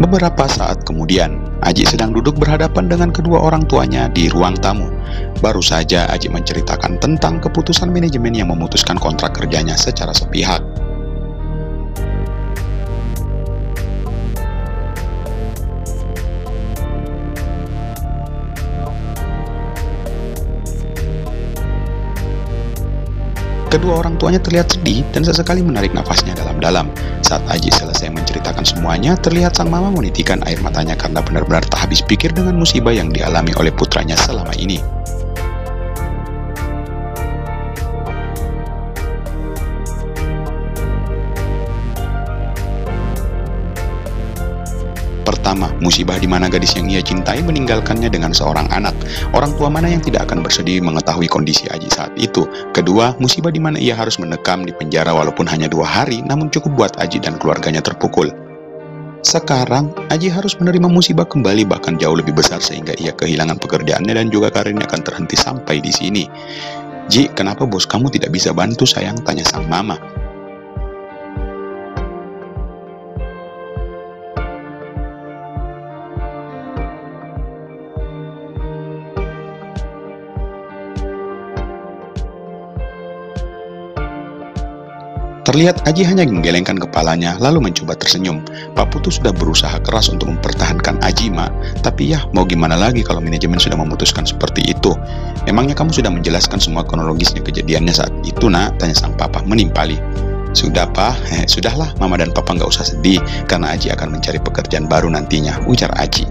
Beberapa saat kemudian, Aji sedang duduk berhadapan dengan kedua orang tuanya di ruang tamu. Baru saja Aji menceritakan tentang keputusan manajemen yang memutuskan kontrak kerjanya secara sepihak. Kedua orang tuanya terlihat sedih dan sesekali menarik nafasnya dalam-dalam. Saat Aji selesai menceritakan semuanya, terlihat sang mama menitikan air matanya karena benar-benar tak habis pikir dengan musibah yang dialami oleh putranya selama ini. Pertama, musibah di mana gadis yang ia cintai meninggalkannya dengan seorang anak. Orang tua mana yang tidak akan bersedih mengetahui kondisi Aji saat itu. Kedua, musibah di mana ia harus mendekam di penjara walaupun hanya 2 hari, namun cukup buat Aji dan keluarganya terpukul. Sekarang, Aji harus menerima musibah kembali bahkan jauh lebih besar sehingga ia kehilangan pekerjaannya dan juga karirnya akan terhenti sampai di sini. "Ji, kenapa bos kamu tidak bisa bantu sayang?" tanya sang mama. Terlihat Aji hanya menggelengkan kepalanya lalu mencoba tersenyum. Pak Putu sudah berusaha keras untuk mempertahankan Aji, Mak. Tapi ya, mau gimana lagi kalau manajemen sudah memutuskan seperti itu? Emangnya kamu sudah menjelaskan semua kronologisnya kejadiannya saat itu, Nak? Tanya sang papa menimpali. Sudah, Pak. Sudahlah, Mama dan Papa nggak usah sedih karena Aji akan mencari pekerjaan baru nantinya, ujar Aji.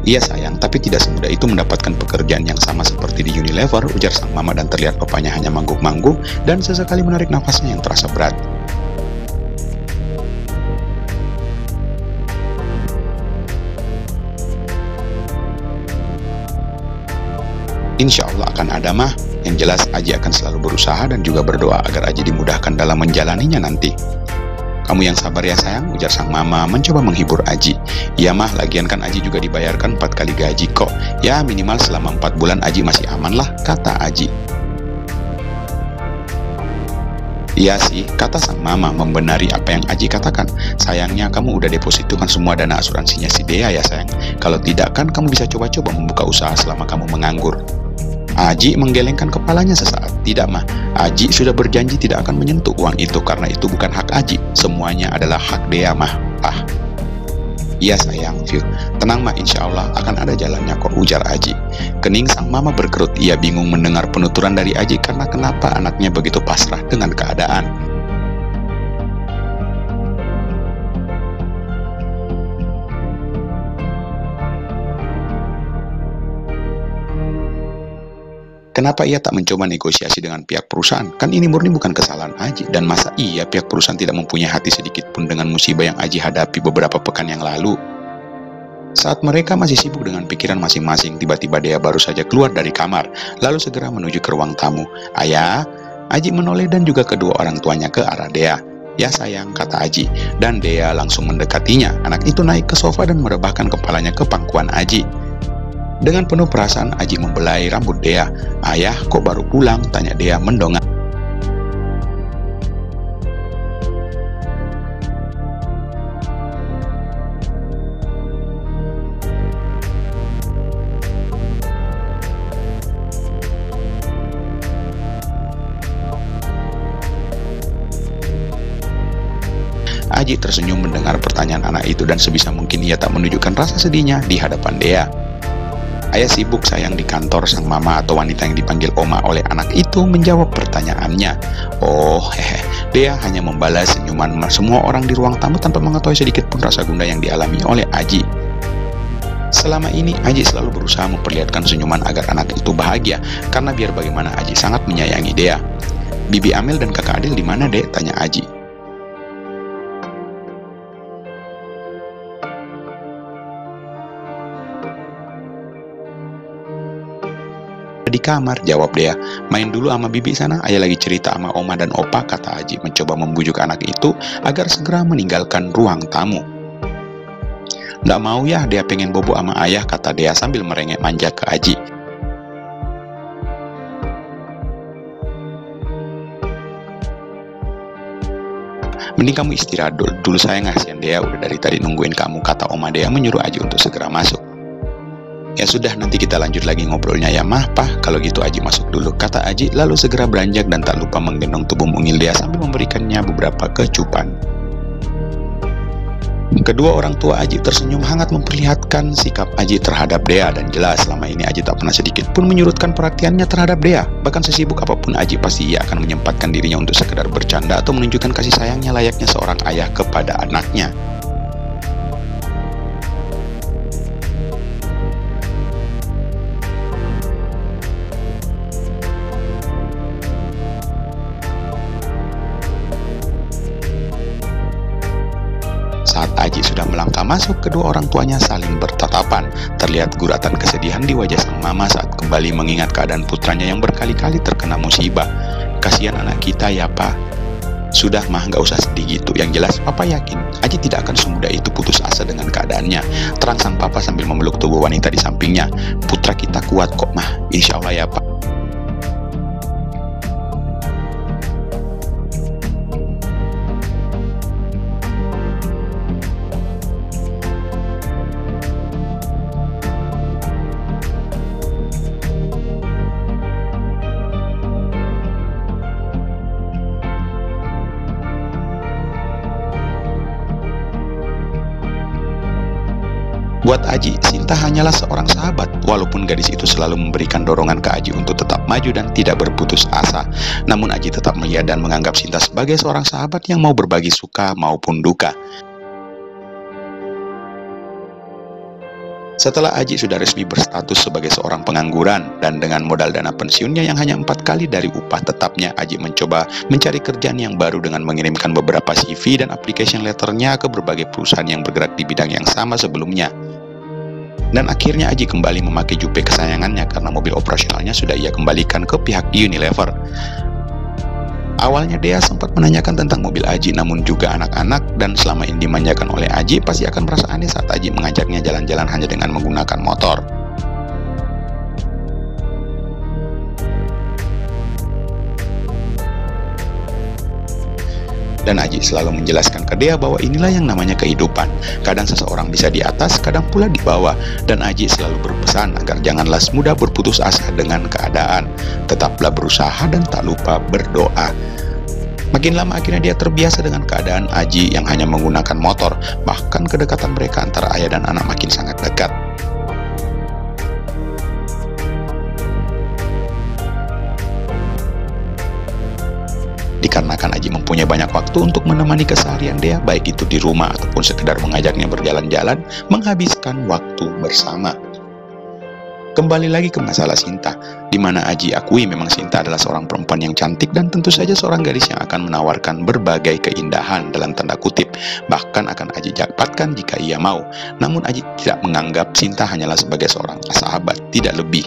"Iya sayang, tapi tidak semudah itu mendapatkan pekerjaan yang sama seperti di Unilever," ujar sang mama dan terlihat papanya hanya mangguk-mangguk dan sesekali menarik nafasnya yang terasa berat. "Insya Allah akan ada mah, yang jelas Aji akan selalu berusaha dan juga berdoa agar Aji dimudahkan dalam menjalaninya nanti." "Kamu yang sabar ya sayang," ujar sang mama mencoba menghibur Aji. "Iya mah, lagian kan Aji juga dibayarkan 4 kali gaji kok. Ya minimal selama 4 bulan Aji masih aman lah," kata Aji. "Iya sih," kata sang mama membenari apa yang Aji katakan. "Sayangnya kamu udah depositokan semua dana asuransinya si Dea ya sayang. Kalau tidak kan kamu bisa coba-coba membuka usaha selama kamu menganggur." Aji menggelengkan kepalanya sesaat. "Tidak mah, Aji sudah berjanji tidak akan menyentuh uang itu karena itu bukan hak Aji. Semuanya adalah hak Dea mah, Pak." "Iya sayang, tenang mah, insya Allah akan ada jalannya kok," ujar Aji. Kening sang mama berkerut. Ia bingung mendengar penuturan dari Aji karena kenapa anaknya begitu pasrah dengan keadaan. Kenapa ia tak mencoba negosiasi dengan pihak perusahaan? Kan ini murni bukan kesalahan Aji. Dan masa iya pihak perusahaan tidak mempunyai hati sedikit pun dengan musibah yang Aji hadapi beberapa pekan yang lalu? Saat mereka masih sibuk dengan pikiran masing-masing, tiba-tiba Dea baru saja keluar dari kamar, lalu segera menuju ke ruang tamu. "Ayah," Aji menoleh dan juga kedua orang tuanya ke arah Dea. "Ya sayang," kata Aji, dan Dea langsung mendekatinya. Anak itu naik ke sofa dan merebahkan kepalanya ke pangkuan Aji. Dengan penuh perasaan, Aji membelai rambut Dea. "Ayah, kok baru pulang?" tanya Dea mendongak. Aji tersenyum mendengar pertanyaan anak itu dan sebisa mungkin ia tak menunjukkan rasa sedihnya di hadapan Dea. "Ayah sibuk sayang di kantor," sang mama atau wanita yang dipanggil Oma oleh anak itu menjawab pertanyaannya. "Oh, Dea hanya membalas senyuman semua orang di ruang tamu tanpa mengetahui sedikit pun rasa gundah yang dialami oleh Aji. Selama ini Aji selalu berusaha memperlihatkan senyuman agar anak itu bahagia, karena biar bagaimana Aji sangat menyayangi Dea. "Bibi Amel dan kakak Adil di mana, Dek?" tanya Aji. "Di kamar," jawab Dea. "Main dulu sama bibi sana, ayah lagi cerita sama oma dan opa," kata Aji mencoba membujuk anak itu agar segera meninggalkan ruang tamu. "Nggak mau ya, Dea pengen bobo sama ayah," kata Dea sambil merengek manja ke Aji. Mending kamu istirahat dulu sayang, kasihan Dea udah dari tadi nungguin kamu, kata Oma Dea menyuruh Aji untuk segera masuk. Ya sudah, nanti kita lanjut lagi ngobrolnya ya Mah, Pah, kalau gitu Aji masuk dulu, kata Aji lalu segera beranjak dan tak lupa menggendong tubuh mungil Dea sambil memberikannya beberapa kecupan. Kedua orang tua Aji tersenyum hangat memperlihatkan sikap Aji terhadap Dea, dan jelas selama ini Aji tak pernah sedikit pun menyurutkan perhatiannya terhadap Dea. Bahkan sesibuk apapun Aji, pasti ia akan menyempatkan dirinya untuk sekedar bercanda atau menunjukkan kasih sayangnya layaknya seorang ayah kepada anaknya. Saat Aji sudah melangkah masuk, kedua orang tuanya saling bertatapan. Terlihat guratan kesedihan di wajah sang mama saat kembali mengingat keadaan putranya yang berkali-kali terkena musibah. Kasihan anak kita ya Pak. Sudah Mah, gak usah sedih gitu. Yang jelas Papa yakin Aji tidak akan semudah itu putus asa dengan keadaannya, terang sang Papa sambil memeluk tubuh wanita di sampingnya. Putra kita kuat kok Mah, insya Allah ya Pak. Buat Aji, Sinta hanyalah seorang sahabat, walaupun gadis itu selalu memberikan dorongan ke Aji untuk tetap maju dan tidak berputus asa. Namun Aji tetap melihat dan menganggap Sinta sebagai seorang sahabat yang mau berbagi suka maupun duka. Setelah Aji sudah resmi berstatus sebagai seorang pengangguran, dan dengan modal dana pensiunnya yang hanya 4 kali dari upah tetapnya, Aji mencoba mencari kerjaan yang baru dengan mengirimkan beberapa CV dan application letternya ke berbagai perusahaan yang bergerak di bidang yang sama sebelumnya. Dan akhirnya Aji kembali memakai Jupe kesayangannya karena mobil operasionalnya sudah ia kembalikan ke pihak Unilever. Awalnya Dea sempat menanyakan tentang mobil Aji, namun juga anak-anak, dan selama ini dimanjakan oleh Aji, pasti akan merasa aneh saat Aji mengajaknya jalan-jalan hanya dengan menggunakan motor. Dan Aji selalu menjelaskan ke Dea bahwa inilah yang namanya kehidupan. Kadang seseorang bisa di atas, kadang pula di bawah. Dan Aji selalu berpesan agar janganlah mudah berputus asa dengan keadaan. Tetaplah berusaha dan tak lupa berdoa. Makin lama akhirnya dia terbiasa dengan keadaan Aji yang hanya menggunakan motor. Bahkan kedekatan mereka antara ayah dan anak makin sangat dekat. Dikarenakan Aji mempunyai banyak waktu untuk menemani keseharian Dea, baik itu di rumah ataupun sekedar mengajaknya berjalan-jalan, menghabiskan waktu bersama. Kembali lagi ke masalah Sinta, di mana Aji akui memang Sinta adalah seorang perempuan yang cantik dan tentu saja seorang gadis yang akan menawarkan berbagai keindahan dalam tanda kutip, bahkan akan Aji dapatkan jika ia mau. Namun Aji tidak menganggap Sinta hanyalah sebagai seorang sahabat, tidak lebih.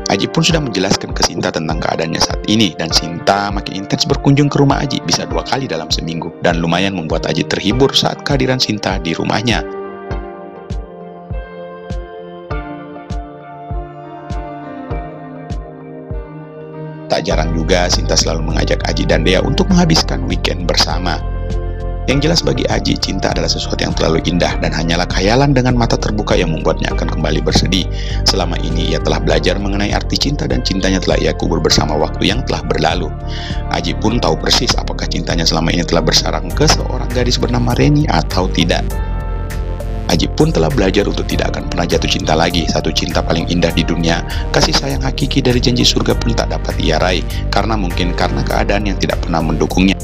Aji pun sudah menjelaskan ke Sinta tentang keadaannya saat ini, dan Sinta makin intens berkunjung ke rumah Aji, bisa 2 kali dalam seminggu, dan lumayan membuat Aji terhibur saat kehadiran Sinta di rumahnya. Tak jarang juga Sinta selalu mengajak Aji dan Dea untuk menghabiskan weekend bersama. Yang jelas bagi Aji, cinta adalah sesuatu yang terlalu indah dan hanyalah khayalan dengan mata terbuka yang membuatnya akan kembali bersedih. Selama ini ia telah belajar mengenai arti cinta dan cintanya telah ia kubur bersama waktu yang telah berlalu. Aji pun tahu persis apakah cintanya selama ini telah bersarang ke seorang gadis bernama Reni atau tidak. Aji pun telah belajar untuk tidak akan pernah jatuh cinta lagi. Satu cinta paling indah di dunia, kasih sayang hakiki dari janji surga pun tak dapat ia raih, karena keadaan yang tidak pernah mendukungnya.